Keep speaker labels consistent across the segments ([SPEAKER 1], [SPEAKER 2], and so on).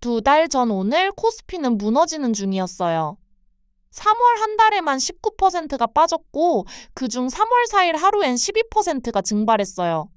[SPEAKER 1] 2달 전 오늘 코스피는 무너지는 중이었어요. 3월 한 달에만 19%가 빠졌고 그중 3월 4일 하루엔 12%가 증발했어요.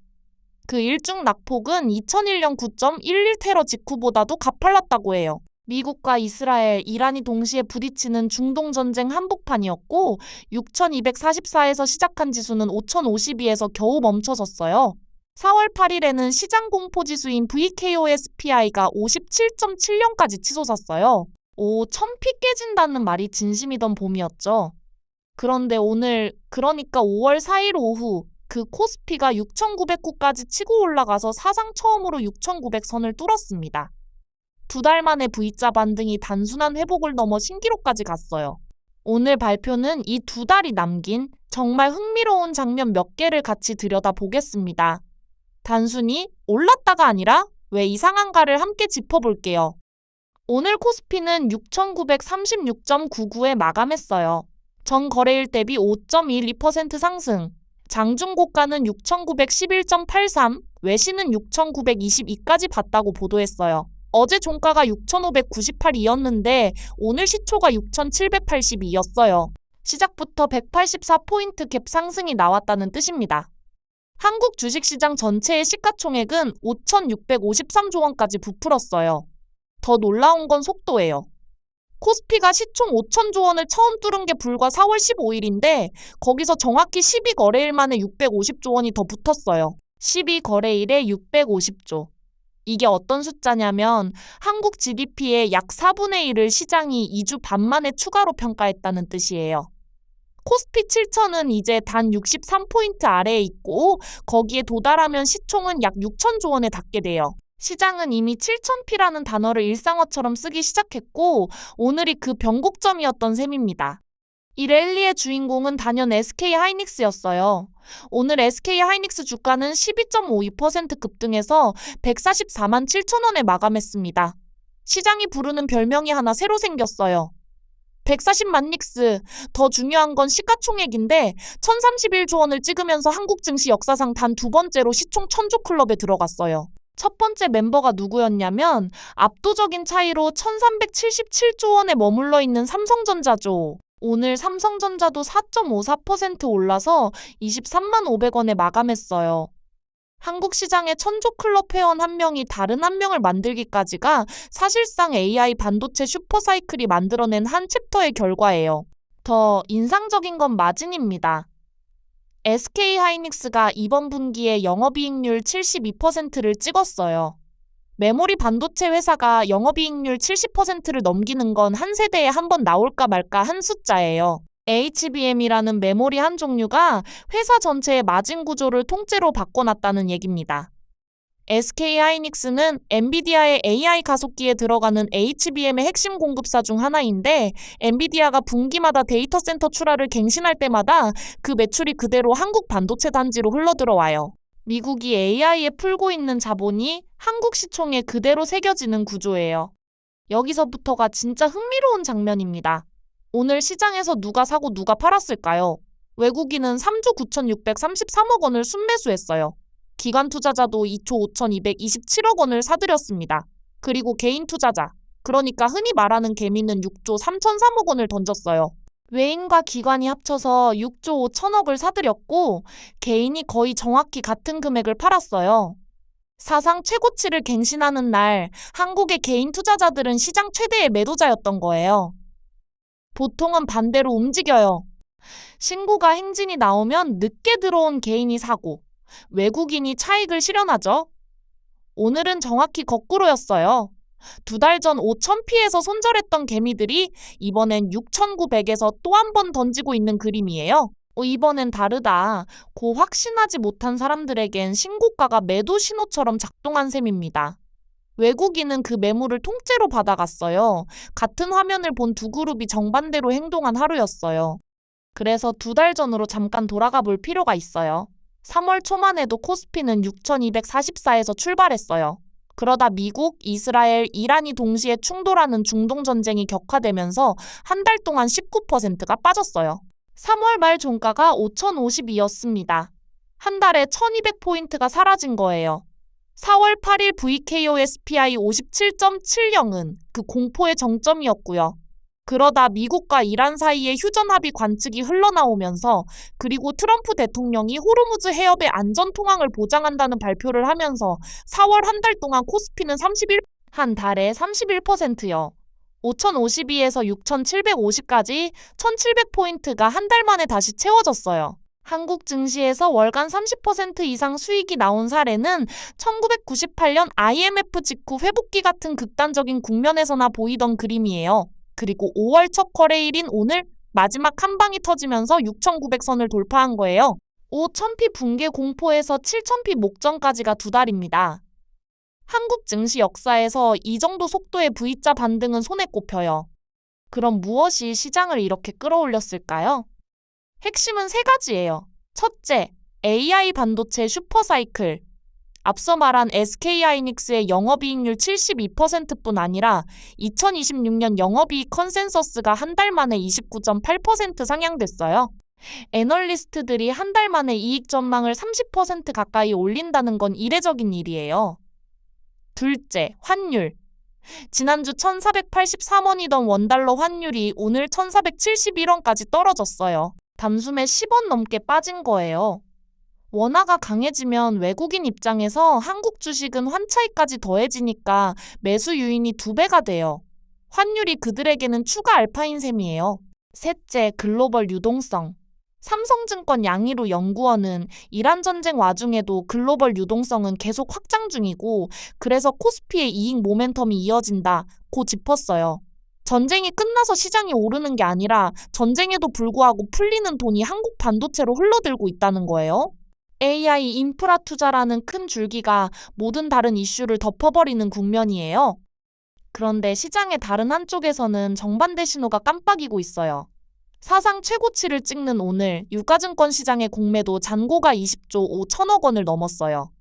[SPEAKER 1] 그 일중 낙폭은 2001년 9.11 테러 직후보다도 가팔랐다고 해요. 미국과 이스라엘, 이란이 동시에 부딪히는 중동전쟁 한복판이었고 6244에서 시작한 지수는 5052에서 겨우 멈춰섰어요. 4월 8일에는 시장 공포지수인 VKOSPI가 57.70까지 치솟았어요. 1000피 깨진다는 말이 진심이던 봄이었죠. 그런데 오늘, 그러니까 5월 4일 오후 그 코스피가 6,909까지 치고 올라가서 사상 처음으로 6,900선을 뚫었습니다. 2달 만에 V자 반등이 단순한 회복을 넘어 신기록까지 갔어요. 오늘 발표는 이 2달이 남긴 정말 흥미로운 장면 몇 개를 같이 들여다보겠습니다. 단순히 올랐다가 아니라 왜 이상한가를 함께 짚어볼게요. 오늘 코스피는 6,936.99에 마감했어요. 전 거래일 대비 5.12% 상승. 장중 고가는 6,911.83, 외신은 6,922까지 봤다고 보도했어요. 어제 종가가 6,598이었는데 오늘 시초가 6,782였어요. 시작부터 184포인트 갭 상승이 나왔다는 뜻입니다. 한국 주식시장 전체의 시가총액은 5,653조 원까지 부풀었어요. 더 놀라운 건 속도예요. 코스피가 시총 5,000조 원을 처음 뚫은 게 불과 4월 15일인데 거기서 정확히 12거래일 만에 650조 원이 더 붙었어요. 12거래일에 650조. 이게 어떤 숫자냐면 한국 GDP의 약 4분의 1을 시장이 2주 반 만에 추가로 평가했다는 뜻이에요. 코스피 7천은 이제 단 63포인트 아래에 있고 거기에 도달하면 시총은 약 6,000조 원에 닿게 돼요. 시장은 이미 7,000피라는 단어를 일상어처럼 쓰기 시작했고 오늘이 그 변곡점이었던 셈입니다. 이 랠리의 주인공은 단연 SK하이닉스였어요. 오늘 SK하이닉스 주가는 12.52% 급등해서 144만 7천 원에 마감했습니다. 시장이 부르는 별명이 하나 새로 생겼어요. 140만 닉스. 더 중요한 건 시가총액인데 1,031조 원을 찍으면서 한국 증시 역사상 단 2번째로 시총 1,000조 클럽에 들어갔어요. 첫 번째 멤버가 누구였냐면 압도적인 차이로 1,377조 원에 머물러 있는 삼성전자죠. 오늘 삼성전자도 4.54% 올라서 23만 500원에 마감했어요. 한국 시장의 1,000조 클럽 회원 한 명이 다른 한 명을 만들기까지가 사실상 AI 반도체 슈퍼사이클이 만들어낸 한 챕터의 결과예요. 더 인상적인 건 마진입니다. SK하이닉스가 이번 분기에 영업이익률 72%를 찍었어요. 메모리 반도체 회사가 영업이익률 70%를 넘기는 건 한 세대에 한 번 나올까 말까 한 숫자예요. HBM이라는 메모리 한 종류가 회사 전체의 마진 구조를 통째로 바꿔놨다는 얘기입니다. SK하이닉스는 엔비디아의 AI 가속기에 들어가는 HBM의 핵심 공급사 중 하나인데 엔비디아가 분기마다 데이터 센터 출하를 갱신할 때마다 그 매출이 그대로 한국 반도체 단지로 흘러들어와요. 미국이 AI에 풀고 있는 자본이 한국 시총에 그대로 새겨지는 구조예요. 여기서부터가 진짜 흥미로운 장면입니다. 오늘 시장에서 누가 사고 누가 팔았을까요? 외국인은 3조 9,633억 원을 순매수했어요. 기관 투자자도 2조 5,227억 원을 사들였습니다. 그리고 개인 투자자, 그러니까 흔히 말하는 개미는 6조 3,003억 원을 던졌어요. 외인과 기관이 합쳐서 6조 5천억을 사들였고 개인이 거의 정확히 같은 금액을 팔았어요. 사상 최고치를 갱신하는 날 한국의 개인 투자자들은 시장 최대의 매도자였던 거예요. 보통은 반대로 움직여요. 신고가 행진이 나오면 늦게 들어온 개인이 사고 외국인이 차익을 실현하죠. 오늘은 정확히 거꾸로였어요. 2달 전 5,000피에서 손절했던 개미들이 이번엔 6,900에서 또 한 번 던지고 있는 그림이에요. 이번엔 다르다. 고 확신하지 못한 사람들에겐 신고가가 매도 신호처럼 작동한 셈입니다. 외국인은 그 매물을 통째로 받아갔어요. 같은 화면을 본 두 그룹이 정반대로 행동한 하루였어요. 그래서 2달 전으로 잠깐 돌아가 볼 필요가 있어요. 3월 초만 해도 코스피는 6,244에서 출발했어요. 그러다 미국, 이스라엘, 이란이 동시에 충돌하는 중동전쟁이 격화되면서 한 달 동안 19%가 빠졌어요. 3월 말 종가가 5,052였습니다. 한 달에 1,200포인트가 사라진 거예요. 4월 8일 VKOSPI 57.70은 그 공포의 정점이었고요. 그러다 미국과 이란 사이의 휴전 합의 관측이 흘러나오면서 그리고 트럼프 대통령이 호르무즈 해협의 안전 통항을 보장한다는 발표를 하면서 4월 한 달 동안 코스피는 한 달에 31%요. 5,052에서 6,750까지 1,700포인트가 한 달 만에 다시 채워졌어요. 한국 증시에서 월간 30% 이상 수익이 나온 사례는 1998년 IMF 직후 회복기 같은 극단적인 국면에서나 보이던 그림이에요. 그리고 5월 첫 거래일인 오늘 마지막 한 방이 터지면서 6,900선을 돌파한 거예요. 5,000피 붕괴 공포에서 7,000피 목전까지가 두 달입니다. 한국 증시 역사에서 이 정도 속도의 V자 반등은 손에 꼽혀요. 그럼 무엇이 시장을 이렇게 끌어올렸을까요? 핵심은 세 가지예요. 첫째, AI 반도체 슈퍼사이클. 앞서 말한 SK하이닉스의 영업이익률 72%뿐 아니라 2026년 영업이익 컨센서스가 한 달 만에 29.8% 상향됐어요. 애널리스트들이 한 달 만에 이익 전망을 30% 가까이 올린다는 건 이례적인 일이에요. 둘째, 환율. 지난주 1,483원이던 원달러 환율이 오늘 1,471원까지 떨어졌어요. 단숨에 10원 넘게 빠진 거예요. 원화가 강해지면 외국인 입장에서 한국 주식은 환차익까지 더해지니까 매수 유인이 2배가 돼요. 환율이 그들에게는 추가 알파인 셈이에요. 셋째, 글로벌 유동성. 삼성증권 양희로 연구원은 이란 전쟁 와중에도 글로벌 유동성은 계속 확장 중이고 그래서 코스피의 이익 모멘텀이 이어진다고 짚었어요. 전쟁이 끝나서 시장이 오르는 게 아니라 전쟁에도 불구하고 풀리는 돈이 한국 반도체로 흘러들고 있다는 거예요. AI 인프라 투자라는 큰 줄기가 모든 다른 이슈를 덮어버리는 국면이에요. 그런데 시장의 다른 한쪽에서는 정반대 신호가 깜빡이고 있어요. 사상 최고치를 찍는 오늘 유가증권 시장의 공매도 잔고가 20조 5천억 원을 넘었어요.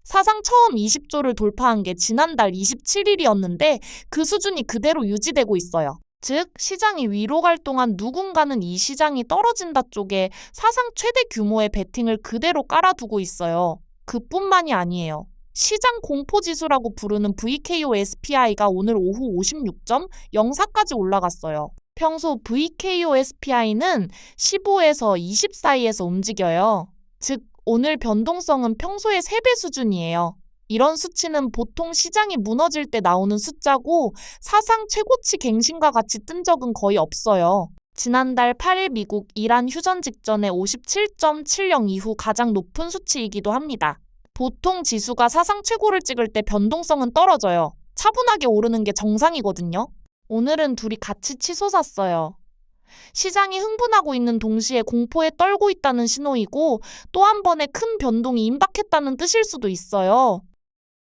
[SPEAKER 1] 사상 처음 20조를 돌파한 게 지난달 27일이었는데 그 수준이 그대로 유지되고 있어요. 즉, 시장이 위로 갈 동안 누군가는 이 시장이 떨어진다 쪽에 사상 최대 규모의 베팅을 그대로 깔아두고 있어요. 그뿐만이 아니에요. 시장 공포지수라고 부르는 VKOSPI가 오늘 오후 56.04까지 올라갔어요. 평소 VKOSPI는 15에서 20 사이에서 움직여요. 즉, 오늘 변동성은 평소의 3배 수준이에요. 이런 수치는 보통 시장이 무너질 때 나오는 숫자고 사상 최고치 갱신과 같이 뜬 적은 거의 없어요. 지난달 8일 미국 이란 휴전 직전에 57.70 이후 가장 높은 수치이기도 합니다. 보통 지수가 사상 최고를 찍을 때 변동성은 떨어져요. 차분하게 오르는 게 정상이거든요. 오늘은 둘이 같이 치솟았어요. 시장이 흥분하고 있는 동시에 공포에 떨고 있다는 신호이고 또 한 번의 큰 변동이 임박했다는 뜻일 수도 있어요.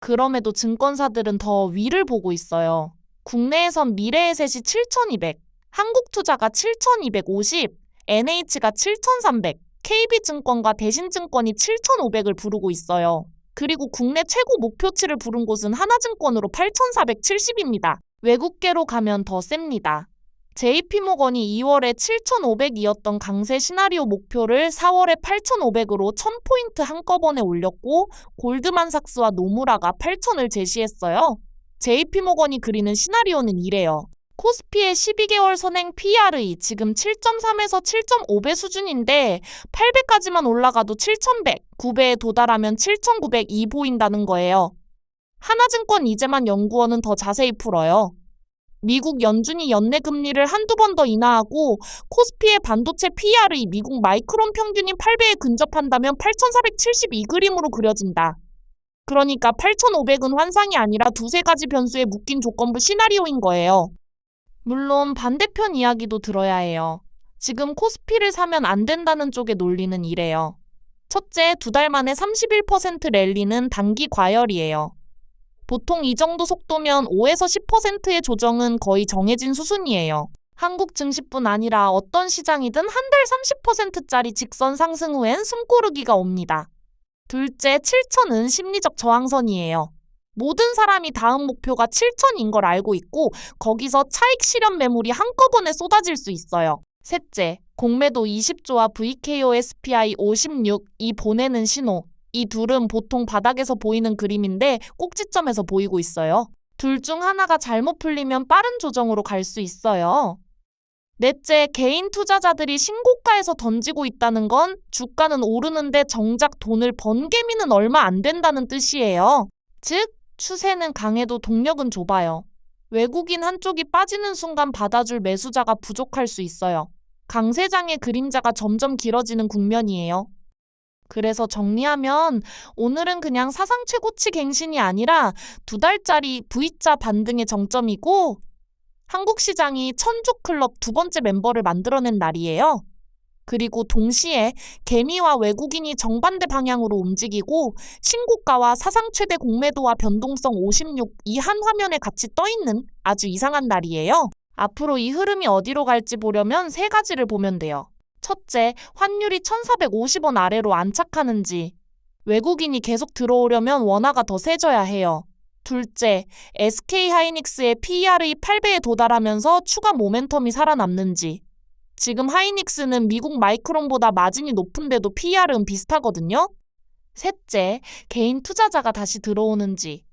[SPEAKER 1] 그럼에도 증권사들은 더 위를 보고 있어요. 국내에선 미래에셋이 7,200, 한국투자가 7,250, NH가 7,300, KB증권과 대신증권이 7,500을 부르고 있어요. 그리고 국내 최고 목표치를 부른 곳은 하나증권으로 8,470입니다. 외국계로 가면 더 셉니다. JP모건이 2월에 7,500이었던 강세 시나리오 목표를 4월에 8,500으로 1,000포인트 한꺼번에 올렸고 골드만삭스와 노무라가 8,000을 제시했어요. JP모건이 그리는 시나리오는 이래요. 코스피의 12개월 선행 PR이 지금 7.3에서 7.5배 수준인데 8배까지만 올라가도 7,100, 9배에 도달하면 7,902 보인다는 거예요. 하나증권 이재만 연구원은 더 자세히 풀어요. 미국 연준이 연내 금리를 한두 번 더 인하하고 코스피의 반도체 PR이 미국 마이크론 평균인 8배에 근접한다면 8,472 그림으로 그려진다. 그러니까 8,500은 환상이 아니라 두세 가지 변수에 묶인 조건부 시나리오인 거예요. 물론 반대편 이야기도 들어야 해요. 지금 코스피를 사면 안 된다는 쪽의 논리는 이래요. 첫째, 2달 만에 31% 랠리는 단기 과열이에요. 보통 이 정도 속도면 5에서 10%의 조정은 거의 정해진 수순이에요. 한국 증시뿐 아니라 어떤 시장이든 한 달 30%짜리 직선 상승 후엔 숨고르기가 옵니다. 둘째, 7,000은 심리적 저항선이에요. 모든 사람이 다음 목표가 7,000인 걸 알고 있고 거기서 차익 실현 매물이 한꺼번에 쏟아질 수 있어요. 셋째, 공매도 20조와 VKOSPI 56이 보내는 신호. 이 둘은 보통 바닥에서 보이는 그림인데 꼭지점에서 보이고 있어요. 둘 중 하나가 잘못 풀리면 빠른 조정으로 갈 수 있어요. 넷째, 개인 투자자들이 신고가에서 던지고 있다는 건 주가는 오르는데 정작 돈을 번 개미는 얼마 안 된다는 뜻이에요. 즉, 추세는 강해도 동력은 좁아요. 외국인 한쪽이 빠지는 순간 받아줄 매수자가 부족할 수 있어요. 강세장의 그림자가 점점 길어지는 국면이에요. 그래서 정리하면 오늘은 그냥 사상 최고치 갱신이 아니라 2달짜리 V자 반등의 정점이고 한국 시장이 천주클럽 2번째 멤버를 만들어낸 날이에요. 그리고 동시에 개미와 외국인이 정반대 방향으로 움직이고 신고가와 사상 최대 공매도와 변동성 56 이 한 화면에 같이 떠있는 아주 이상한 날이에요. 앞으로 이 흐름이 어디로 갈지 보려면 3가지를 보면 돼요. 첫째, 환율이 1,450원 아래로 안착하는지. 외국인이 계속 들어오려면 원화가 더 세져야 해요. 둘째, SK하이닉스의 PER이 8배에 도달하면서 추가 모멘텀이 살아남는지. 지금 하이닉스는 미국 마이크론보다 마진이 높은데도 PER은 비슷하거든요. 셋째, 개인 투자자가 다시 들어오는지.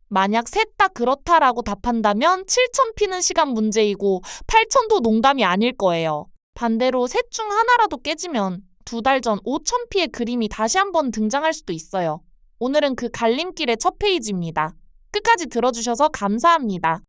[SPEAKER 1] 만약 셋 다 그렇다라고 답한다면 7,000피는 시간 문제이고 8,000도 농담이 아닐 거예요. 반대로 셋 중 하나라도 깨지면 2달 전 5,000피의 그림이 다시 한번 등장할 수도 있어요. 오늘은 그 갈림길의 첫 페이지입니다. 끝까지 들어주셔서 감사합니다.